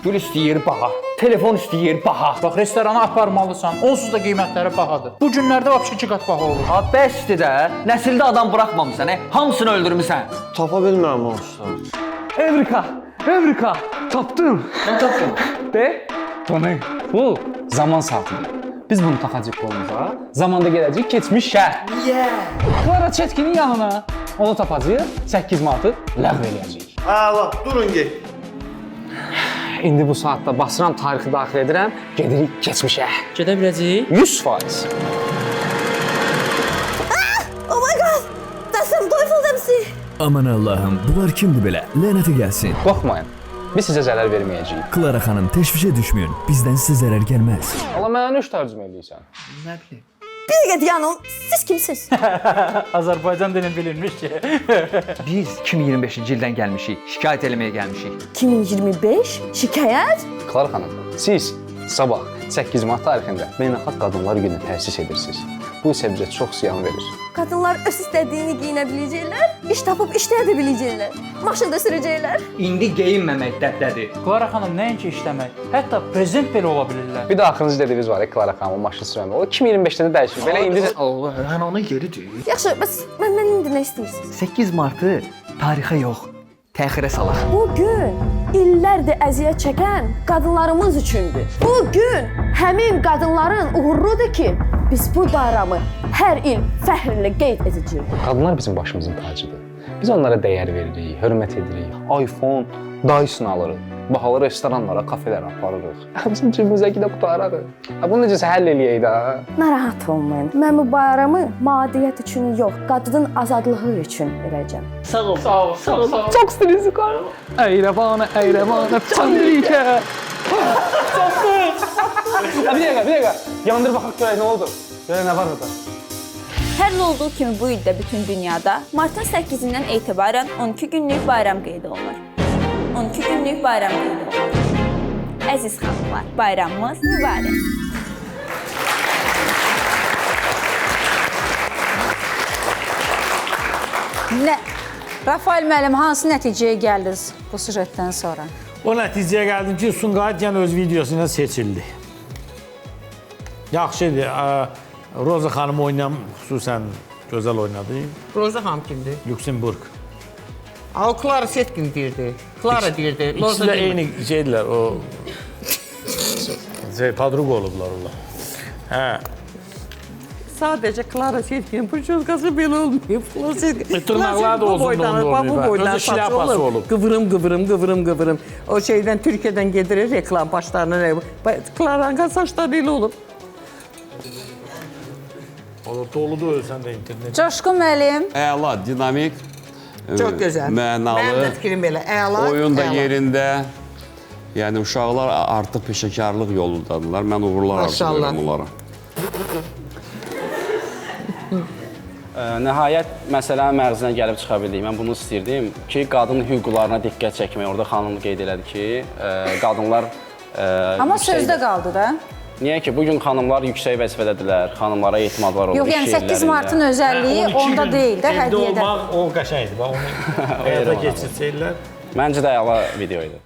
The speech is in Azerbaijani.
Gül istəyir baha, telefon istəyir baha. Bax, restorana aparmalısan, onsuz da qiymətləri bahadır. Bu günlərdə vəbşə 2 qat baha olur. Ha, bəsdir də, nəsildə adam buraxmamısan, hamısını öldürmüsən. Tapa bilmirəm o usta. Evrika, tapdım. Nə tapdın? De, bu zaman saatıdır. Biz bunu taxacaq qolumuza, zamanda gələcək keçmişə. Niyə? Klara Çetkinin yanına onu tapacaq, 8 manatı ləğv eləyəcək. Əla, durun get. İndi bu saatda basıram, tarixi daxil edirəm, gedirik keçmişə. Gedə biləcəyik? 100%. Oh my god! Dasım doyuldum siz. Aman Allahım, bunlar kimdir belə? Lənətə gəlsin. Qorxmayın, biz sizə zərər verməyəcəyik. Klara xanım, təşvişə düşməyin. Bizdən sizə zərər gəlməz. Allah mənə nə tərcümə eləyirsən? Nə bilim. Bir dəqiqə dayanın. Siz kimsiniz? Azərbaycan dilini bilirmiş ki. Biz 2025-ci ildən gəlmişik, şikayət eləməyə gəlmişik. 2025 şikayət? Klara xanım, siz sabah 8 mart tarixində Beynəlxalq Qadınlar Günü təsis edirsiniz. Bu isə bizə çox ziyan verir. Qadınlar öz istədiyini giyinə biləcəklər, iş tapıb işləyə də biləcəklər, maşın da sürəcəklər. İndi geyinməmək dəddədir. Klara xanım nəinki işləmək, hətta prezident belə ola bilirlər. Bir də axırıncı dediyiniz var ya, Klara xanım, maşın sürəmək. O 2025-də də dəyişir. Belə indi də... Allah, mən ona yeridir. Yaxşı, bəs məndən indi nə istəyirsiniz? 8 martı tarixə yox, təxirə salaq. Bu gün illərdir əziyyət çəkən qadınlarımız üçündür. Bu gün həmin qadınların uğurludur ki, biz bu bayramı hər il fəxrlə qeyd edəcəyik. Qadınlar bizim başımızın tacıdır. Biz onlara dəyər veririk, hörmət edirik. iPhone, Dyson alırıq. Bahalı restoranlara, kafelərə aparırıq. Bizim cibimizəki də qutararıq. Bunu necəsə həll eləyək də. Narahat olmayın. Mən bu bayramı maddiyyat üçün yox, qadının azadlığı üçün verəcəm. Sağ ol. Çox stresli qarım. Əyrəvana, çandrikə. Bir dəqiqə. Yandır baxaq görək nə oldu. Görək nə var orada. Hər il olduğu kimi bu ildə bütün dünyada martın 8-dən etibarən 12 günlük bayram qeyd olunur. 12 günlük bayram qeyd olunur. Əziz xanımlar, bayramımız mübarək. Rafael müəllim, hansı nəticəyə gəldiniz bu süjetdən sonra? O nəticəyə gəldim ki, Sumqayıt yenə öz videosu ilə seçildi. Yaxşıdır. Roza xanım oynayan xüsusən gözəl oynadı. Roza xanım kimdir? Lüksemburg. O Klara Setkin deyirdi. Klara deyirdi. İkisi də eyni şeydirlər, o... Padruq olublar onlar. Hə. Sadəcə Klara Setkin pırçozqası belə olmayıb. Tırnaqlar da uzunluğunda olmayıb. Özü şlyapası olub. Qıvırım. O şeydən, Türkiyədən gedir reklam başlarına. Klaranın saçları elə olub. O doludur ölsən də internet. Coşqun müəllim. Əla, dinamik, Çox gözəl. mənalı, Mənim də fikrim belə. Əla. oyun da yerində. Yəni, uşaqlar artıq peşəkarlıq yolundadırlar. Mən uğurlar arzulayıram onlara. Nəhayət, məsələnin mərzinə gəlib çıxa bildik. Mən bunu istəyirdim ki, qadın hüquqlarına diqqət çəkmək. Orada xanım qeyd elədi ki, qadınlar... Amma sözdə qaldı da. Niyə ki, bugün xanımlar yüksək vəzifədədirlər, xanımlara etimad var olur. Yox, yəni 8 martın özəlliyi onda deyil də, hədiyyədə. Evdə olmaq, o qəşəngdir. Onu həyata keçirsəyirlər. Məncə də əla video idi.